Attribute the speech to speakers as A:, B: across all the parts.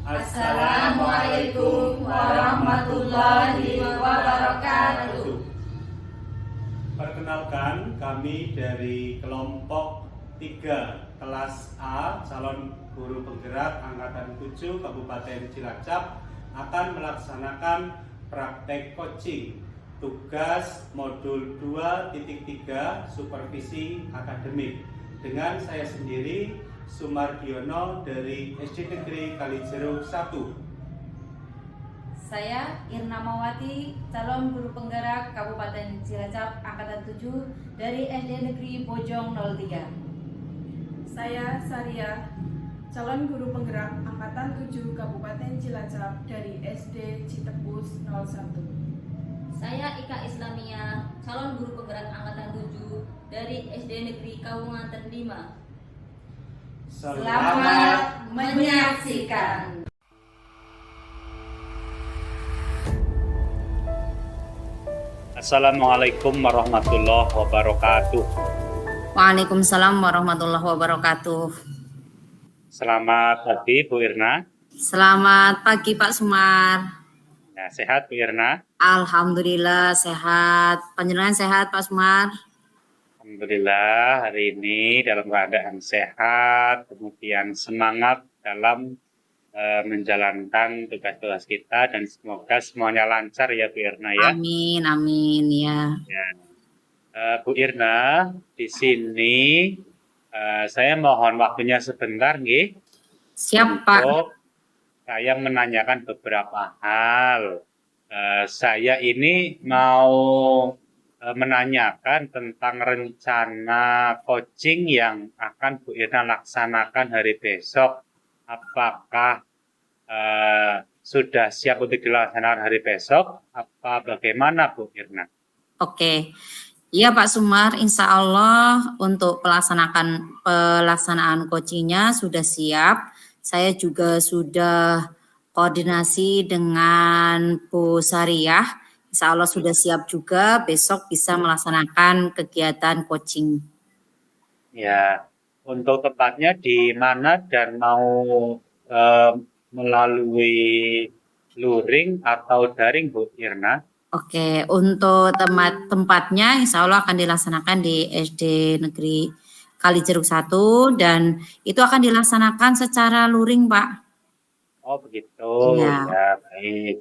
A: Assalamualaikum warahmatullahi wabarakatuh.
B: Perkenalkan, kami dari kelompok 3 kelas A calon guru penggerak angkatan 7 Kabupaten Cilacap akan melaksanakan praktek coaching tugas modul 2.3 supervisi akademik dengan saya sendiri Sumardiono dari SD Negeri Kalijeruk 1.
C: Saya Irna Mawati, calon guru penggerak Kabupaten Cilacap angkatan 7 dari SD Negeri Bojong 03.
D: Saya Saria, calon guru penggerak angkatan 7 Kabupaten Cilacap dari SD Citepus 01.
E: Saya Ika Islamia, calon guru penggerak angkatan 7 dari SD Negeri Kawunganten 5.
C: Selamat menyaksikan.
F: Assalamualaikum warahmatullahi wabarakatuh.
C: Waalaikumsalam warahmatullahi wabarakatuh.
F: Selamat pagi Bu Irna.
C: Selamat pagi Pak Sumar.
F: Ya, sehat Bu Irna?
C: Alhamdulillah sehat. Panjenengan sehat Pak Sumar?
F: Alhamdulillah hari ini dalam keadaan sehat, kemudian semangat dalam menjalankan tugas-tugas kita dan semoga semuanya lancar ya Bu Irna ya.
C: Amin, amin ya.
F: Bu Irna, di sini saya mohon waktunya sebentar nggih.
C: Siap Pak.
F: Untuk saya menanyakan beberapa hal. Saya ini mau menanyakan tentang rencana coaching yang akan Bu Irna laksanakan hari besok. Apakah sudah siap untuk dilaksanakan hari besok? Apa bagaimana Bu Irna?
C: Oke. Iya Pak Sumar, insya Allah untuk pelaksanaan coachingnya sudah siap. Saya juga sudah koordinasi dengan Bu Sariah. Insya Allah sudah siap juga, besok bisa melaksanakan kegiatan coaching.
F: Ya, untuk tempatnya di mana dan mau melalui luring atau daring Bu Irna?
C: Oke, untuk tempatnya insya Allah akan dilaksanakan di SD Negeri Kalijeruk 1 dan itu akan dilaksanakan secara luring Pak.
F: Oh begitu,
C: ya
F: baik.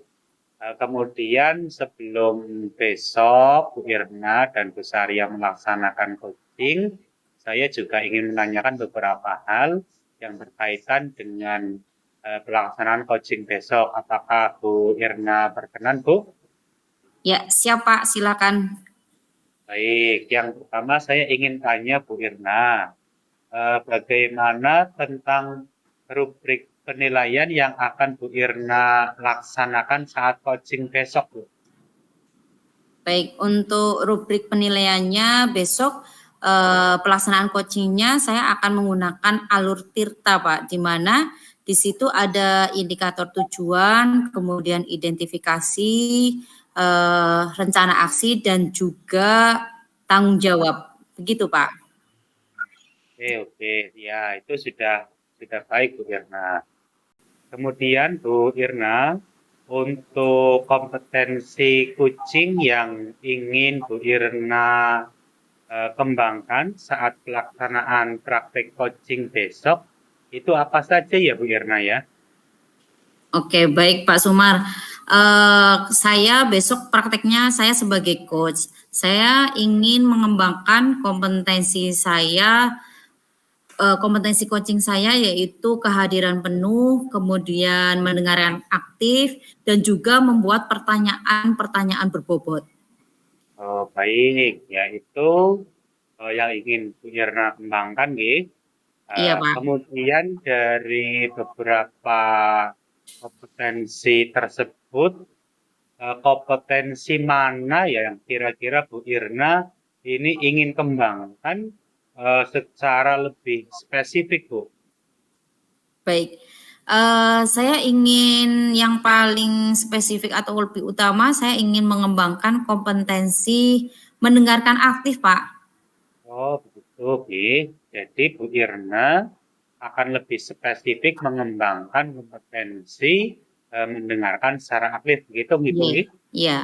F: Kemudian sebelum besok Bu Irna dan Bu Saria melaksanakan coaching, saya juga ingin menanyakan beberapa hal yang berkaitan dengan pelaksanaan coaching besok. Apakah Bu Irna berkenan Bu?
C: Ya, siap Pak, silakan.
F: Baik, yang pertama saya ingin tanya Bu Irna, bagaimana tentang rubrik penilaian yang akan Bu Irna laksanakan saat coaching besok, Bu?
C: Baik, untuk rubrik penilaiannya besok pelaksanaan coachingnya saya akan menggunakan alur Tirta, Pak, di mana di situ ada indikator tujuan, kemudian identifikasi, rencana aksi, dan juga tanggung jawab. Begitu, Pak.
F: Oke, ya itu sudah baik Bu Irna. Kemudian Bu Irna, untuk kompetensi coaching yang ingin Bu Irna kembangkan saat pelaksanaan praktek coaching besok, itu apa saja ya Bu Irna ya?
C: Oke, baik Pak Sumar. Saya besok prakteknya saya sebagai coach. Saya ingin mengembangkan kompetensi saya. Kompetensi coaching saya yaitu kehadiran penuh, kemudian mendengarkan aktif, dan juga membuat pertanyaan-pertanyaan berbobot.
F: Oh, baik, ya itu yang ingin Bu Irna kembangkan, nggih.
C: Iya, Pak.
F: Kemudian dari beberapa kompetensi tersebut, kompetensi mana ya yang kira-kira Bu Irna ini ingin kembangkan secara lebih spesifik, Bu?
C: Baik, saya ingin yang paling spesifik atau lebih utama, saya ingin mengembangkan kompetensi mendengarkan aktif, Pak.
F: Oh, begitu, Bu. Jadi Bu Irna akan lebih spesifik mengembangkan kompetensi mendengarkan secara aktif, begitu Ibu?
C: Iya. Iya.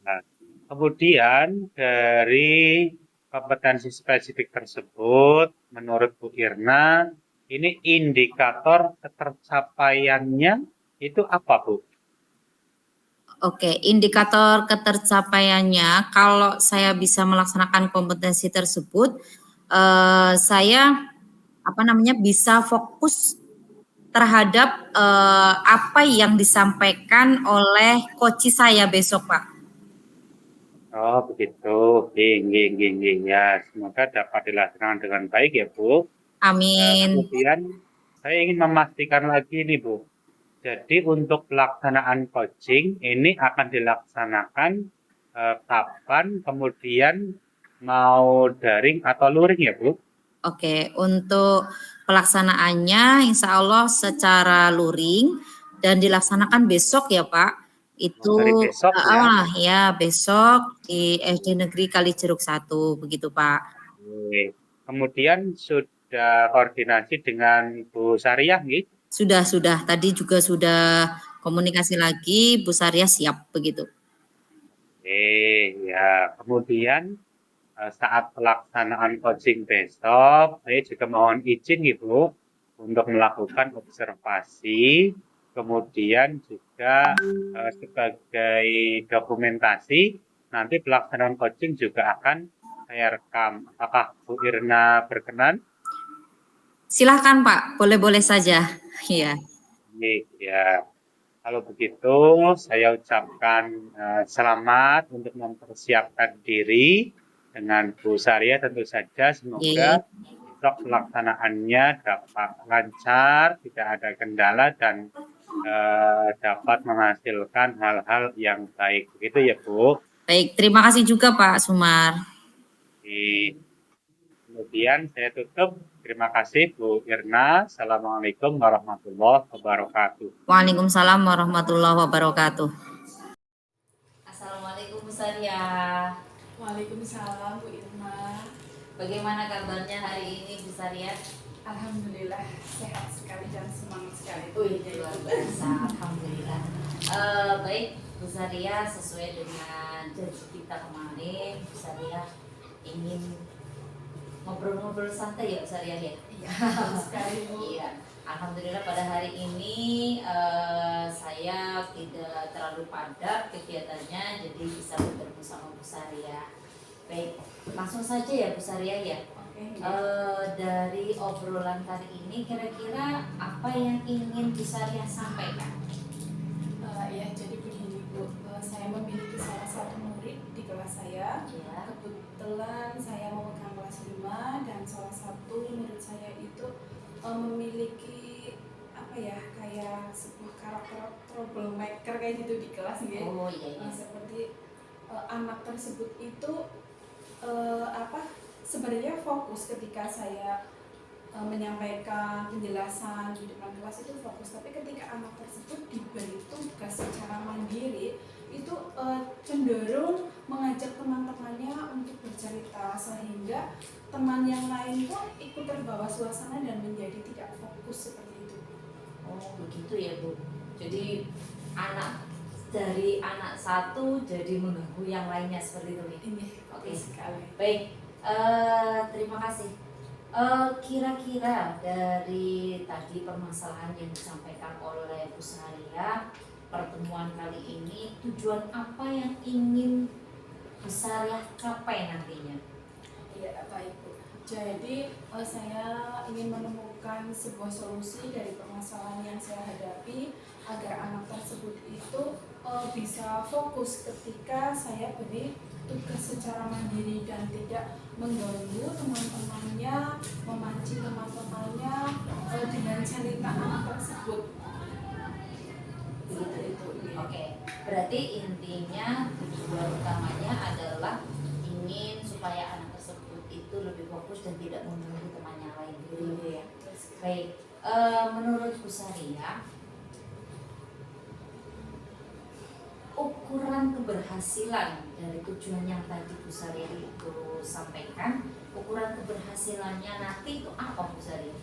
F: Nah, kemudian dari kompetensi spesifik tersebut, menurut Bu Irna, ini indikator ketercapaiannya itu apa, Bu?
C: Oke, indikator ketercapaiannya kalau saya bisa melaksanakan kompetensi tersebut, saya bisa fokus terhadap apa yang disampaikan oleh coach saya besok, Pak.
F: Oh, begitu. Ya, semoga dapat dilaksanakan dengan baik ya, Bu.
C: Amin.
F: Kemudian saya ingin memastikan lagi nih, Bu. Jadi untuk pelaksanaan coaching ini akan dilaksanakan kapan, kemudian mau daring atau luring ya, Bu?
C: Oke, untuk pelaksanaannya insya Allah secara luring dan dilaksanakan besok ya Pak. Itu
F: Dari besok ya?
C: Besok di SD Negeri Kalijeruk 1 begitu Pak.
F: Oke. Kemudian sudah koordinasi dengan Bu Sariah nih?
C: Sudah. Tadi juga sudah komunikasi lagi, Bu Sariah siap begitu.
F: Ya. Kemudian saat pelaksanaan coaching besok, saya juga mohon izin Ibu untuk melakukan observasi, kemudian juga sebagai dokumentasi, nanti pelaksanaan coaching juga akan saya rekam. Apakah Bu Irna berkenan?
C: Silahkan Pak, boleh-boleh saja. Iya.
F: Ya. Kalau begitu, saya ucapkan selamat untuk mempersiapkan diri dengan Bu Sariah tentu saja. Semoga besok pelaksanaannya dapat lancar, tidak ada kendala, dan dapat menghasilkan hal-hal yang baik. Begitu ya, Bu?
C: Baik, terima kasih juga Pak Sumar.
F: Kemudian saya tutup. Terima kasih Bu Irna. Assalamualaikum warahmatullahi wabarakatuh.
C: Waalaikumsalam warahmatullahi wabarakatuh.
E: Assalamualaikum Bu Sariah.
D: Waalaikumsalam Bu Irma.
E: Bagaimana kabarnya hari ini Bu Sariah?
D: Alhamdulillah sehat sekali dan semangat sekali.
E: Luar biasa, alhamdulillah. Baik Bu Sariah, sesuai dengan janji kita kemarin, Bu Sariah ingin ngobrol-ngobrol santai ya Bu Sariah ya?
D: Iya, sekali Bu.
E: Iya. Alhamdulillah pada hari ini saya tidak terlalu padat kegiatannya, jadi bisa bertemu sama Bu Sariah. Baik, langsung saja ya Bu Sariah ya.
D: Oke.
E: Dari obrolan kali ini kira-kira apa yang ingin Bu Sariah sampaikan?
D: Ya, jadi begini Bu, saya memiliki salah satu murid di kelas saya.
E: Ya.
D: Kebetulan saya memegang kelas 5 dan salah satu murid saya itu memiliki kayak sebuah karakter troublemaker kayak gitu di kelas gitu.
E: Oh iya.
D: Seperti anak tersebut itu sebenarnya fokus ketika saya menyampaikan penjelasan di depan kelas itu fokus, tapi ketika anak tersebut diberi tugas secara mandiri itu cenderung mengajak teman-temannya untuk bercerita sehingga teman yang lain pun ikut terbawa suasana dan menjadi tidak fokus seperti itu.
E: Oh begitu ya Bu. Jadi dari anak satu jadi mengganggu yang lainnya seperti itu nih.
D: Ini
E: Oke
D: sekali.
E: Baik, terima kasih. Kira-kira dari tadi permasalahan yang disampaikan oleh Bu Sariah, pertemuan kali ini tujuan apa yang ingin Bu Sariah capai nantinya?
D: Ya, baik Bu. Jadi saya ingin menemukan sebuah solusi dari permasalahan yang saya hadapi agar anak tersebut itu bisa fokus ketika saya beri tugas secara mandiri dan tidak mengganggu teman-temannya, memancing teman-temannya dengan cerita anak tersebut. Seperti itu.
E: Oke, berarti intinya tujuan utamanya adalah ingin supaya anak tersebut itu lebih fokus dan tidak mengganggu temannya lain gitu ya. Baik, menurut Bu Sariah, ukuran keberhasilan dari tujuan yang tadi Bu Sariah itu sampaikan, ukuran keberhasilannya nanti itu apa Bu Sariah?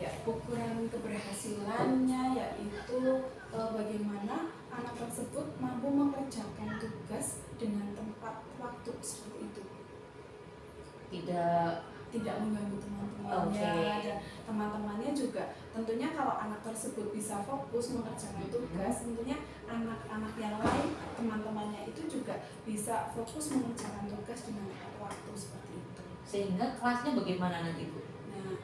D: ya ukuran keberhasilannya yaitu bagaimana anak tersebut mampu mengerjakan tugas dengan tepat waktu seperti itu, tidak mengganggu teman-temannya.
E: Oke.
D: Dan teman-temannya juga tentunya kalau anak tersebut bisa fokus mengerjakan tugas, tentunya anak-anak yang lain, teman-temannya itu juga bisa fokus mengerjakan tugas dengan tepat waktu seperti itu.
E: Sehingga kelasnya bagaimana nanti Bu?
D: Nah,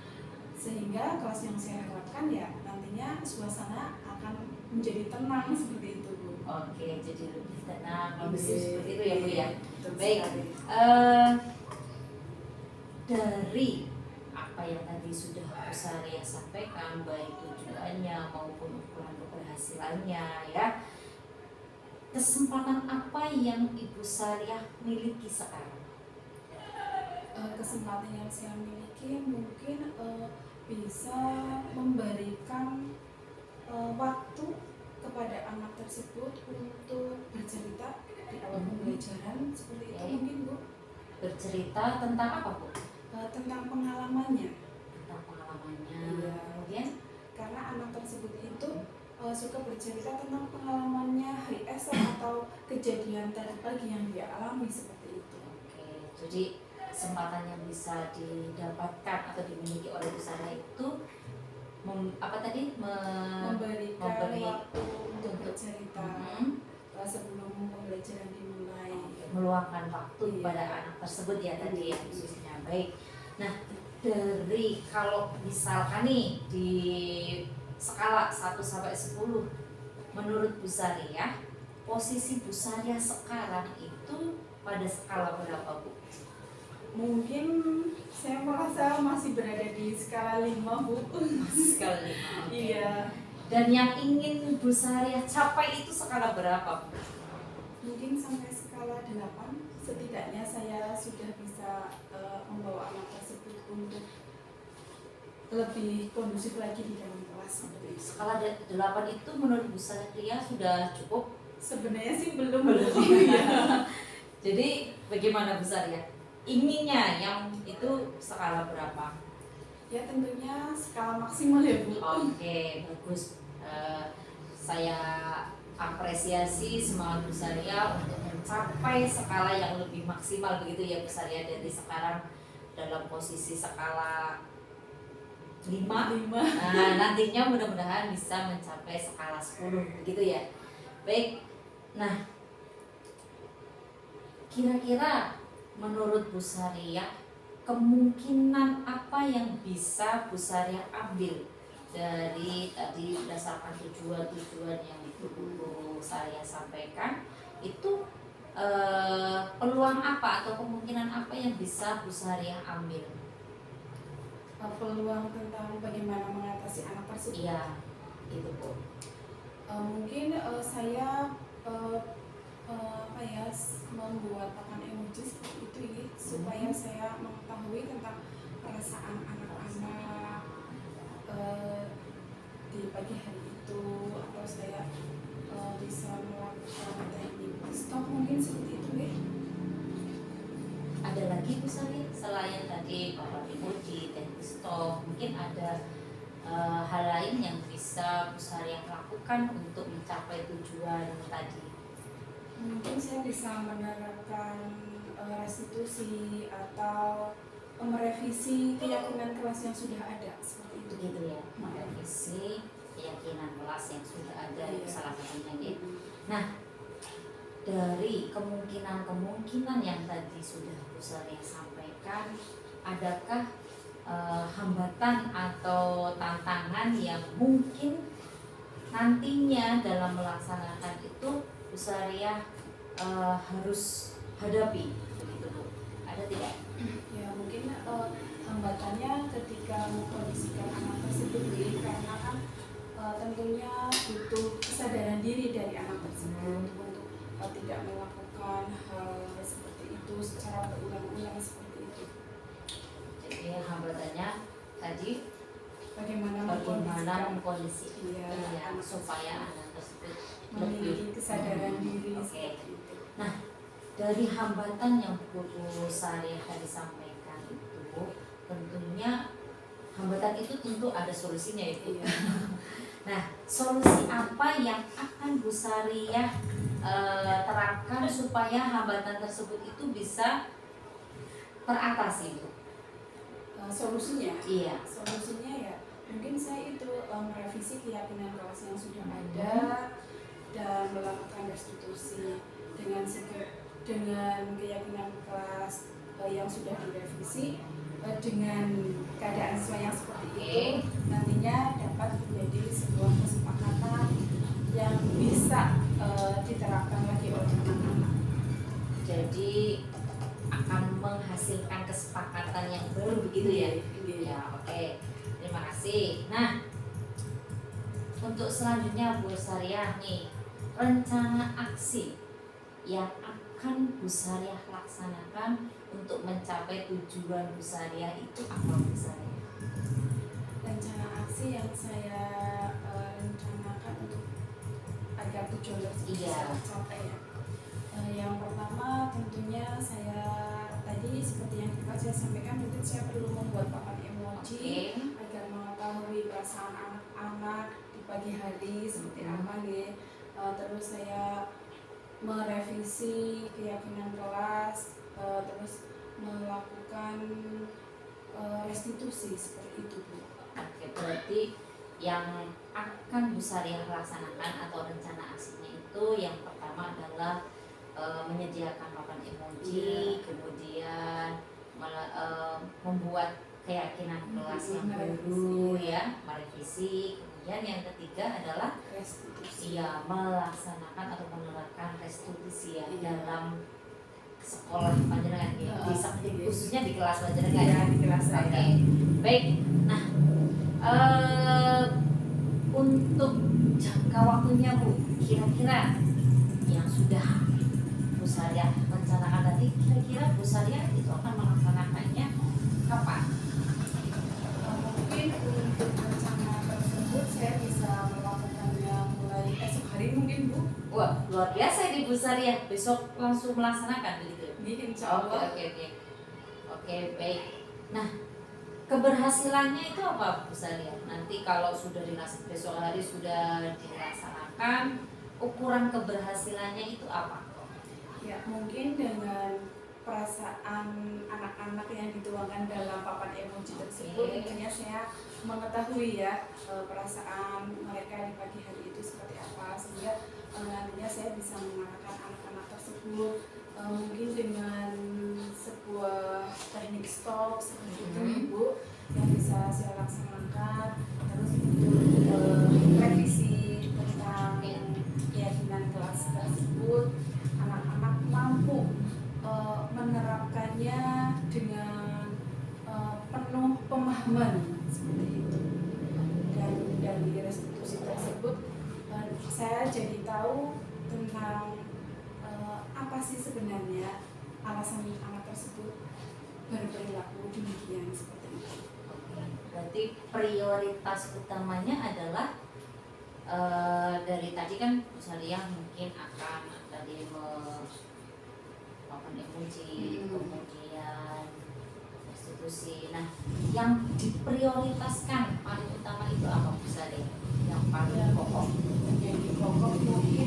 D: sehingga kelas yang saya harapkan ya nantinya suasana akan menjadi tenang seperti itu Bu.
E: Oke, jadi lebih tenang, kondusif
D: Iya.
E: seperti itu ya Bu ya.
D: Betul
E: Baik.
D: sekali.
E: Dari apa yang tadi sudah Bu Sariah sampaikan, baik tujuannya maupun ukuran keberhasilannya ya, kesempatan apa yang Ibu Sariah miliki sekarang?
D: Kesempatan yang saya miliki mungkin bisa memberikan waktu kepada anak tersebut untuk bercerita di awal pembelajaran seperti itu
E: Oke.
D: mungkin Bu.
E: Bercerita tentang apa Bu?
D: Tentang pengalamannya.
E: Tentang pengalamannya.
D: Iya.
E: Kemudian
D: Karena anak tersebut itu suka bercerita tentang pengalamannya hari esok atau kejadian tadi pagi yang dia alami seperti itu.
E: oke, jadi kesempatan yang bisa didapatkan atau dimiliki oleh Bu Sariah itu
D: Memberikan
E: memberi
D: waktu untuk
E: untuk-
D: bercerita sebelum pembelajaran dimulai.
E: meluangkan waktu
D: Iya.
E: kepada anak tersebut ya tadi ya
D: Iya.
E: khususnya. Baik. Nah, dari kalau misalkan nih di skala 1 sampai 10 menurut Bu Sariah, posisi Bu Sariah sekarang itu pada skala berapa Bu?
D: Mungkin saya merasa masih berada di skala 5 Bu.
E: Skala 5.
D: Iya.
E: Dan yang ingin Bu Sariah capai itu skala berapa Bu?
D: Mungkin sampai skala 8 setidaknya saya sudah bisa membawa anak tersebut untuk lebih kondusif lagi di dalam kelas seperti itu.
E: Skala 8 itu menurut Bu Sariah sudah cukup?
D: Sebenarnya sih belum.
E: Iya. Jadi bagaimana Bu Sariah? Inginnya yang itu skala berapa?
D: Ya tentunya skala maksimal ya Bu.
E: Oke, bagus. Saya apresiasi semangat Bu Sariah untuk mencapai skala yang lebih maksimal begitu ya Bu Sariah, dari sekarang dalam posisi skala 5.
D: 5.
E: Nah, nantinya mudah-mudahan bisa mencapai skala 10 begitu ya. Baik. Nah, kira-kira menurut Bu Sariah kemungkinan apa yang bisa Bu Sariah ambil dari tadi berdasarkan tujuan-tujuan yang Bu Sariah sampaikan itu, peluang apa atau kemungkinan apa yang bisa Bu Sariah ambil?
D: Peluang tentang bagaimana mengatasi anak tersebut.
E: Iya, itu Bu.
D: Mungkin saya membuat papan emoji seperti itu ya, supaya saya mengetahui tentang perasaan anak-anak di pagi hari itu, atau saya bisa melakukan teknik stop mungkin seperti itu ya.
E: Ada lagi Bu Sariah selain tadi papan emoji, teknik stop, mungkin ada hal lain yang bisa Bu Sariah lakukan untuk mencapai tujuan tadi?
D: Mungkin saya bisa menerapkan restitusi atau merevisi keyakinan kelas yang sudah ada seperti itu.
E: Begitu ya, merevisi keyakinan kelas yang sudah ada itu
D: Iya.
E: salah satunya gitu. Nah, dari kemungkinan-kemungkinan yang tadi sudah Bu Sariah sampaikan, adakah hambatan atau tantangan yang mungkin nantinya dalam melaksanakan itu Bu Sariah harus hadapi begitu Bu? Ada tidak?
D: Ya mungkin hambatannya ketika mengkondisikan anak tersebut ya, karena kan tentunya butuh kesadaran diri dari anak tersebut untuk tidak melakukan hal seperti itu secara berulang-ulang seperti itu.
E: Jadi hambatannya tadi
D: Bagaimana
E: mengkondisikan
D: Iya,
E: yang supaya anak tersebut
D: memiliki kesadaran diri
E: Oke.
D: seperti itu.
E: Nah, dari hambatan yang Bu Sariah tadi sampaikan itu, tentunya hambatan itu tentu ada solusinya ya Bu.
D: Iya.
E: Nah, solusi apa yang akan Bu Sariah terapkan supaya hambatan tersebut itu bisa teratasi Bu?
D: Solusinya?
E: Iya.
D: Solusinya ya mungkin saya itu merevisi keyakinan kelas yang sudah ada dan melakukan restitusi dengan keyakinan kelas yang sudah direvisi dengan keadaan sesuai yang seperti itu nantinya dapat menjadi sebuah kesepakatan yang bisa diterapkan lagi oleh anak-anak.
E: Jadi akan menghasilkan kesepakatan yang baru begitu ya? Ya, oke. Terima kasih. Nah, untuk selanjutnya Bu Sariah nih, rencana aksi yang akan Bu Sariah laksanakan untuk mencapai tujuan Bu Sariah itu apa Bu Sariah?
D: Rencana aksi yang saya rencanakan untuk agar tujuan tersebut bisa tercapai ya. Yang pertama tentunya saya tadi seperti yang saya sampaikan, mungkin saya perlu membuat papan emoji agar mengetahui perasaan anak-anak di pagi hari seperti apa nih. Terus saya merevisi keyakinan kelas, terus melakukan restitusi seperti itu Bu.
E: Oke, berarti yang akan Bu Sariah laksanakan atau rencana aksinya itu yang pertama adalah menyediakan papan emoji, kemudian membuat keyakinan kelas yang baru ya, merevisi. Kemudian yang ketiga adalah
D: Restitusi.
E: ya melaksanakan atau menerapkan restitusi ya dalam sekolah panjenengan ya, khususnya di kelas panjenengan ya,
D: di kelas saya.
E: Oke, baik. Nah, untuk jangka waktunya Bu, kira-kira yang sudah Bu Sariah rencanakan tadi, kira-kira Bu Sariah itu akan melaksanakannya kapan?
D: Mungkin untuk rencana tersebut saya bisa melakukannya mulai esok hari mungkin Bu.
E: Wah, luar biasa ini Bu Sariah, besok langsung melaksanakan begitu.
D: Insya Allah.
E: Oke, baik. Nah, keberhasilannya itu apa Bu Sariah? Nanti kalau sudah besok hari sudah dilaksanakan, ukuran keberhasilannya itu apa?
D: Ya, mungkin dengan perasaan anak-anak yang dituangkan dalam papan emoji tersebut, tentunya saya mengetahui ya perasaan mereka di pagi hari itu seperti apa, sehingga nantinya saya bisa mengarahkan anak-anak tersebut mungkin dengan sebuah teknik stop seperti itu Ibu yang bisa saya laksanakan. Terus untuk revisi tentang keyakinan kelas tersebut, anak-anak mampu menerapkannya dengan penuh pemahaman seperti itu. Dan dari restitusi tersebut saya jadi tahu tentang apa sih sebenarnya alasan anak tersebut berperilaku demikian seperti itu.
E: Berarti prioritas utamanya adalah dari tadi kan Bu Sariah mungkin akan tadi melakukan emoji, kemudian restitusi. Nah, yang diprioritaskan paling utama itu apa Bu Sariah? Yang paling pokok?
D: Yang pokok mungkin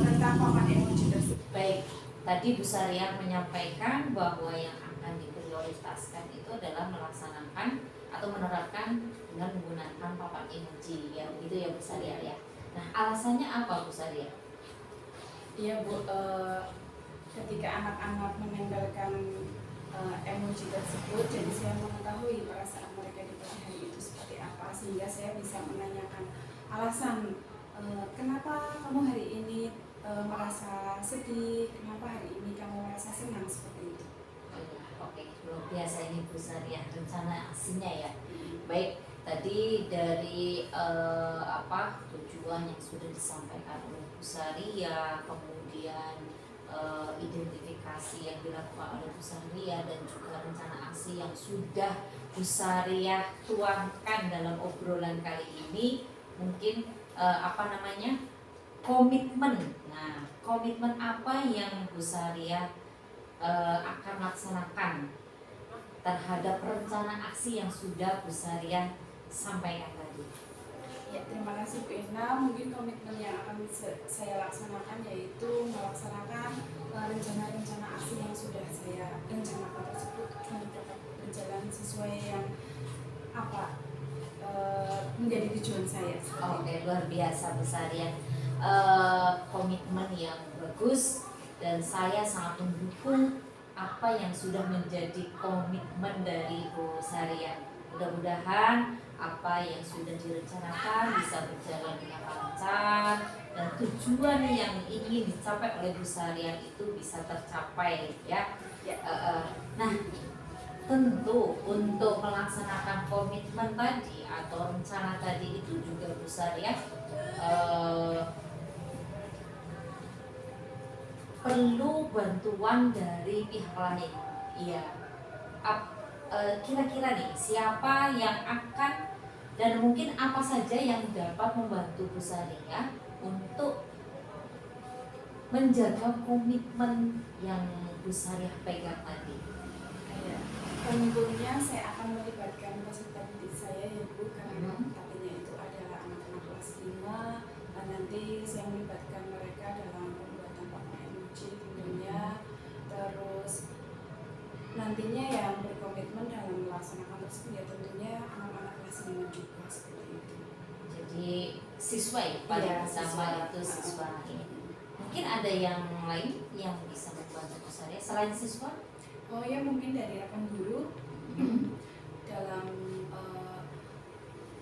D: tentang papan emoji tersebut.
E: Baik, tadi Bu Sariah menyampaikan bahwa yang akan diprioritaskan itu adalah melaksanakan atau menerapkan dengan menggunakan papan emoji ya, begitu ya Bu Sariah ya. Nah, alasannya apa Bu Sariah?
D: Iya Bu, ketika anak-anak menempelkan emoji tersebut, jadi saya mengetahui perasaan mereka di pagi hari itu seperti apa, sehingga saya bisa menanyakan alasan kenapa kamu hari ini merasa sedih, kenapa hari ini kamu merasa senang seperti itu.
E: Oke, luar biasa ini Bu Sariah rencana aksinya ya. Baik, tadi dari tujuan yang sudah disampaikan oleh Bu Sariah, kemudian identifikasi yang dilakukan oleh Bu Sariah dan juga rencana aksi yang sudah Bu Sariah tuangkan dalam obrolan kali ini, mungkin komitmen. Nah, komitmen apa yang Bu Sariah akan laksanakan terhadap rencana aksi yang sudah Bu Sariah sampaikan tadi?
D: Ya, terima kasih Bu Irna. Mungkin komitmen yang akan saya laksanakan yaitu melaksanakan rencana-rencana aksi yang sudah saya rencanakan tersebut dapat berjalan sesuai yang menjadi tujuan saya.
E: Oke, luar biasa Bu Sariah. Komitmen yang bagus dan saya sangat mendukung apa yang sudah menjadi komitmen dari Bu Sariah. Mudah-mudahan apa yang sudah direncanakan bisa berjalan dengan lancar dan tujuan yang ingin dicapai oleh Bu Sariah itu bisa tercapai ya. Nah, tentu untuk melaksanakan komitmen tadi atau rencana tadi itu juga Bu Sariah perlu bantuan dari pihak lain. Iya. Kira-kira nih siapa yang akan dan mungkin apa saja yang dapat membantu Bu Sariah untuk menjaga komitmen yang Bu Sariah pegang tadi?
D: Tentunya saya akan melibatkan peserta didik saya ya Bu, karena tadinya itu adalah anak-anak kelas 5 dan nanti saya melibatkan mereka dalam pembuatan papan MUJ tentunya. Terus nantinya yang berkomitmen dalam melaksanakan tersebut ya tentunya anak-anak kelas 5 juga seperti itu.
E: Jadi siswa ya pada sama itu siswa ini. Mungkin ada yang lain yang bisa membantu Bu Sariah selain siswa?
D: Oh ya, mungkin dari rekan guru dalam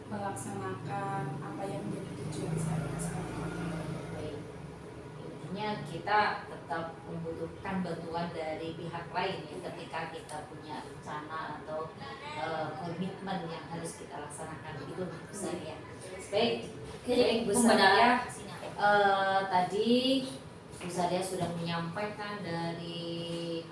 D: melaksanakan apa yang menjadi tujuan saya seperti itu.
E: Baik. Intinya kita tetap membutuhkan bantuan dari pihak lain ya ketika kita punya rencana atau komitmen yang harus kita laksanakan itu Bu Sariah. Baik, Bu Sariah, tadi Bu Sariah sudah menyampaikan dari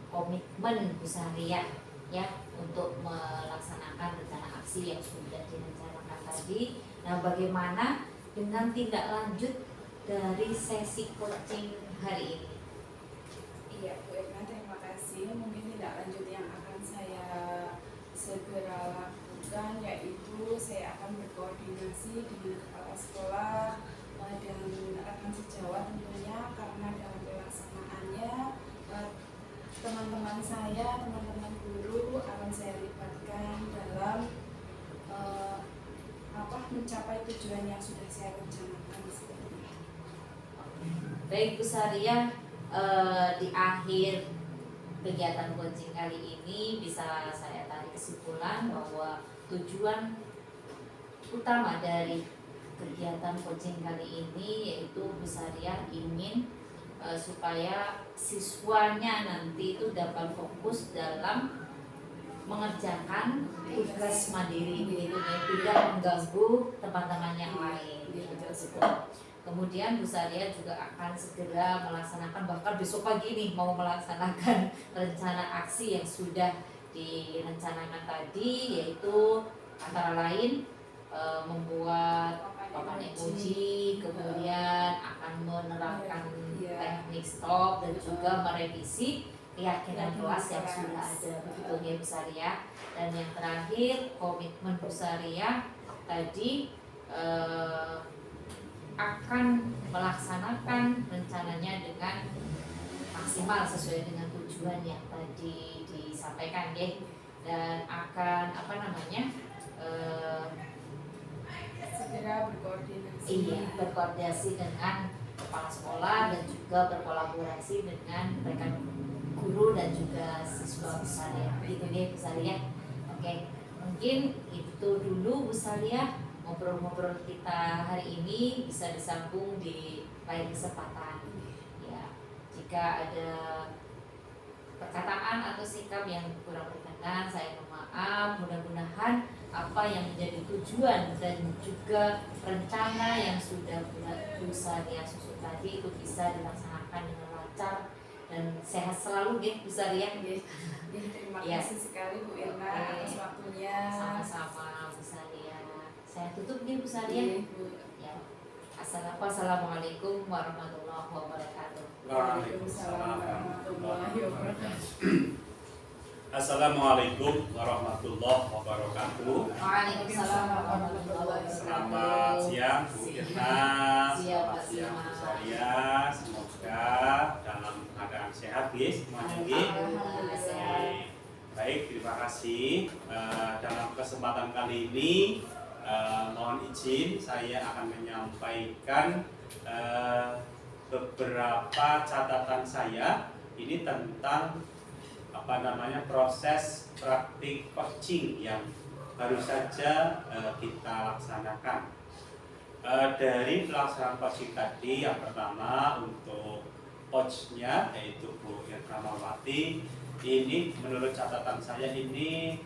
E: komitmen Bu Sariah ya untuk melaksanakan rencana aksi yang sudah direncanakan tadi. Nah, bagaimana dengan tindak lanjut dari sesi coaching hari ini?
D: Iya Bu Irna, terima kasih. Mungkin tindak lanjut yang akan saya segera lakukan yaitu saya akan berkoordinasi dengan kepala sekolah dan rekan sejawat tentunya, karena dalam pelaksanaannya teman-teman saya, teman-teman guru akan saya libatkan dalam mencapai tujuan yang sudah saya rencanakan seperti itu.
E: Baik Bu Sariah, di akhir kegiatan coaching kali ini bisa saya tarik kesimpulan bahwa tujuan utama dari kegiatan coaching kali ini yaitu Bu Sariah ingin supaya siswanya nanti itu dapat fokus dalam mengerjakan tugas mandiri begitu ya, tidak mengganggu teman-teman yang lain. Kemudian Bu Sariah juga akan segera melaksanakan, bahkan besok pagi nih mau melaksanakan rencana aksi yang sudah direncanakan tadi, yaitu antara lain membuat papan emoji, kemudian akan menerapkan teknik stop dan juga merevisi keyakinan kelas yang sudah ada begitu ya Bu Sariah. Dan yang terakhir komitmen Bu Sariah tadi akan melaksanakan rencananya dengan maksimal sesuai dengan tujuan yang tadi disampaikan ya, dan akan
D: segera
E: berkoordinasi dengan kepala sekolah dan juga berkolaborasi dengan rekan guru dan juga siswa Bu Sariah. Begitu ya Bu Sariah. Oke, mungkin itu dulu Bu Sariah ngobrol-ngobrol kita hari ini, bisa disambung di lain kesempatan. Ya, jika ada perkataan atau sikap yang kurang berkenan, saya mohon maaf. Mudah-mudahan apa yang menjadi tujuan dan juga rencana yang sudah Bu Sariah susun tadi itu bisa dilaksanakan dengan lancar dan sehat selalu ya Bu Sariah.
D: Terima kasih sekali Bu Irna atas waktunya.
E: Sama-sama Bu Sariah. Saya tutup nih Bu Sariah. Ya. Assalamualaikum warahmatullahi wabarakatuh.
B: Waalaikumsalam warahmatullahi wabarakatuh. Assalamualaikum warahmatullahi wabarakatuh.
E: Waalaikumsalam warahmatullahi wabarakatuh.
B: Selamat siang Bu Irna,
E: Siap,
B: selamat
E: Pak
B: siang Bu
E: Sima.
B: Saria. Semoga dalam keadaan sehat guys semuanya guys.
E: Alhamdulillah sehat.
B: Baik, terima kasih. Dalam kesempatan kali ini mohon izin saya akan menyampaikan beberapa catatan saya ini tentang proses praktik coaching yang baru saja kita laksanakan. Dari pelaksanaan coaching tadi, yang pertama untuk coachnya yaitu Bu Irna Mawati, ini menurut catatan saya ini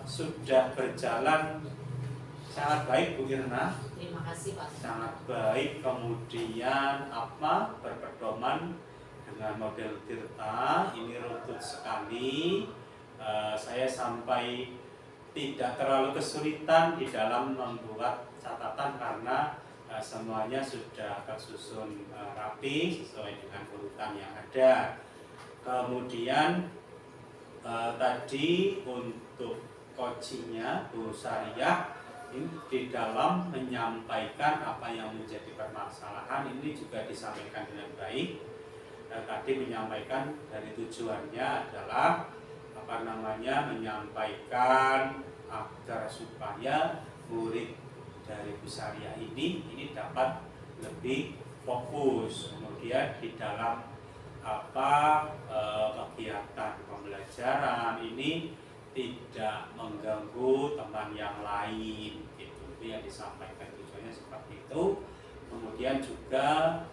B: sudah berjalan sangat baik Bu Irna,
E: Terima kasih Pak.
B: sangat baik. Kemudian berpedoman dengan model Tirta ini runtut sekali. Saya sampai tidak terlalu kesulitan di dalam membuat catatan karena semuanya sudah tersusun rapi sesuai dengan urutan yang ada. Kemudian tadi untuk coachingnya Bu Sariah ini di dalam menyampaikan apa yang menjadi permasalahan ini juga disampaikan dengan baik. Tadi menyampaikan dari tujuannya adalah menyampaikan agar supaya murid dari Bu Sariah ini dapat lebih fokus, kemudian di dalam kegiatan pembelajaran ini tidak mengganggu teman yang lain, gitu. Itu yang disampaikan tujuannya seperti itu. Kemudian juga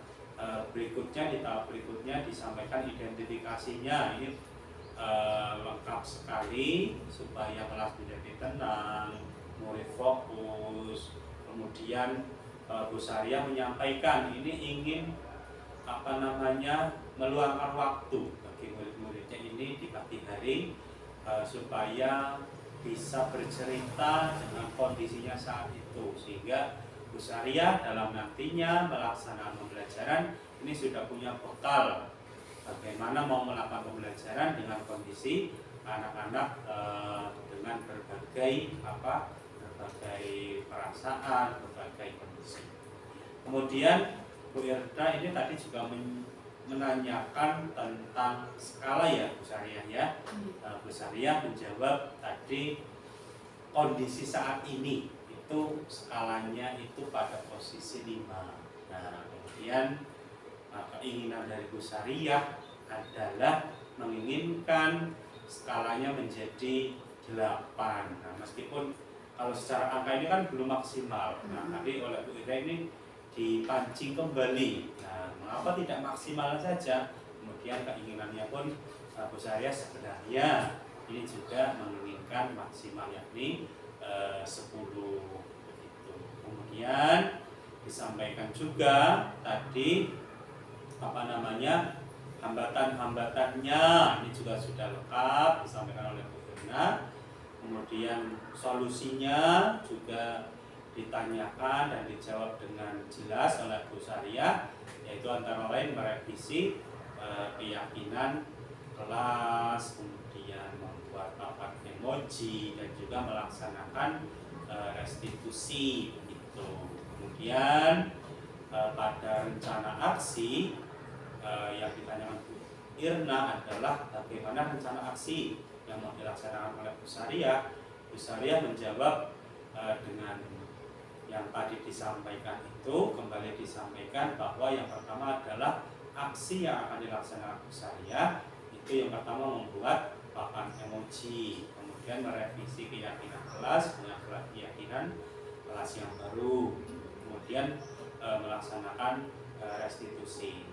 B: di tahap berikutnya disampaikan identifikasinya ini lengkap sekali supaya kelas menjadi tenang, murid fokus. Kemudian Bu Sariah menyampaikan ini ingin meluangkan waktu bagi murid-muridnya ini di pagi hari supaya bisa bercerita dengan kondisinya saat itu, sehingga Bu Sariah dalam nantinya melaksanakan pembelajaran ini sudah punya bekal bagaimana mau melakukan pembelajaran dengan kondisi anak-anak dengan berbagai perasaan, berbagai kondisi. Kemudian Bu Irna ini tadi juga menanyakan tentang skala ya Bu Sariah ya. Bu Sariah menjawab tadi kondisi saat ini itu skalanya itu pada posisi 5. Nah, kemudian keinginan dari Bu Sariah adalah menginginkan skalanya menjadi 8. Nah, meskipun kalau secara angka ini kan belum maksimal. Nah, tadi oleh Bu Ida ini dipancing kembali. Nah, mengapa tidak maksimal saja? Kemudian keinginannya pun Bu Sariah sebenarnya ini juga menginginkan maksimal, yakni 10 begitu. Kemudian disampaikan juga tadi hambatan-hambatannya ini juga sudah lengkap disampaikan oleh Bu Irna. Kemudian solusinya juga ditanyakan dan dijawab dengan jelas oleh Bu Sariah, yaitu antara lain merevisi keyakinan kelas, kemudian membuat papan emoji dan juga melaksanakan restitusi begitu. Kemudian pada rencana aksi yang ditanyakan Bu Irna adalah bagaimana rencana aksi yang mau dilaksanakan oleh Bu Sariah. Bu Sariah menjawab dengan yang tadi disampaikan itu, kembali disampaikan bahwa yang pertama adalah aksi yang akan dilaksanakan Bu Sariah itu yang pertama membuat papan emoji, kemudian merevisi keyakinan kelas dengan keyakinan kelas yang baru, kemudian melaksanakan restitusi.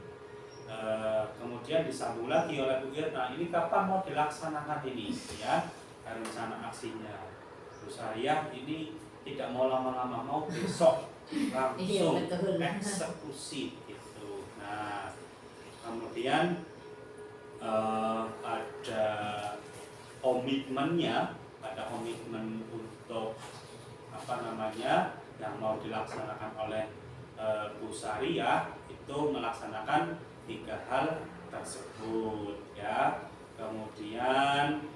B: Kemudian disambung lagi oleh Bu Irna, ini kapan mau dilaksanakan ini ya rencana aksinya. Bu Sariah ini tidak mau lama-lama, mau besok langsung eksekusi gitu. Nah, kemudian ada komitmennya, ada komitmen untuk yang mau dilaksanakan oleh Bu Sariah itu melaksanakan 3 hal tersebut ya. Kemudian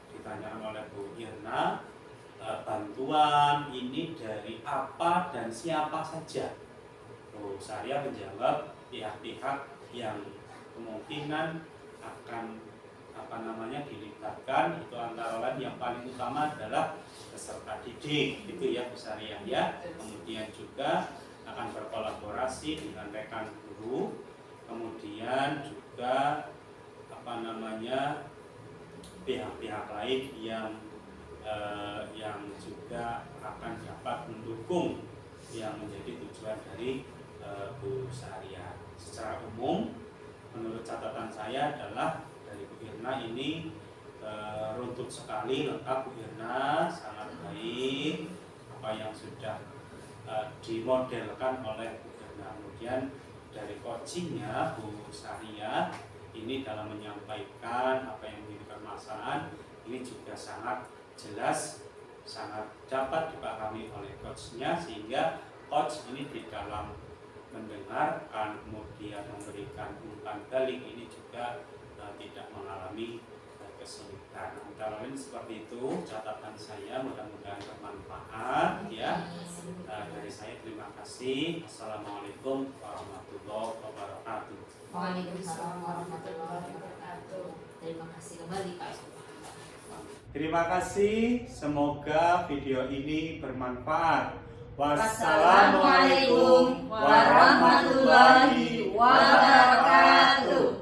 B: ditanyakan oleh Bu Irna, bantuan ini dari apa dan siapa saja. Bu Sariah menjawab pihak-pihak yang kemungkinan akan dilibatkan, itu antara lain yang paling utama adalah peserta didik, gitu ya Bu Sariah ya. Kemudian juga akan berkolaborasi dengan rekan guru, kemudian juga pihak-pihak lain yang juga akan dapat mendukung yang menjadi tujuan dari Bu Sariah. Secara umum, menurut catatan saya adalah dari Bu Irna ini runtut sekali, lengkap Bu Irna, sangat baik apa yang sudah dimodelkan oleh Bu Irna. Kemudian dari coachingnya Bu Sariah ini dalam menyampaikan apa yang menjadi permasalahan ini juga sangat jelas, sangat dapat dipahami oleh coachnya, sehingga coach ini di dalam mendengarkan kemudian memberikan umpan balik ini juga tidak mengalami kesulitan. Antara lain seperti itu catatan saya, mudah-mudahan bermanfaat ya. Dari saya terima kasih. Assalamualaikum warahmatullahi wabarakatuh.
E: Waalaikumsalam warahmatullahi wabarakatuh. Terima kasih kembali Pak.
B: Terima kasih, semoga video ini bermanfaat. Wassalamualaikum warahmatullahi wabarakatuh.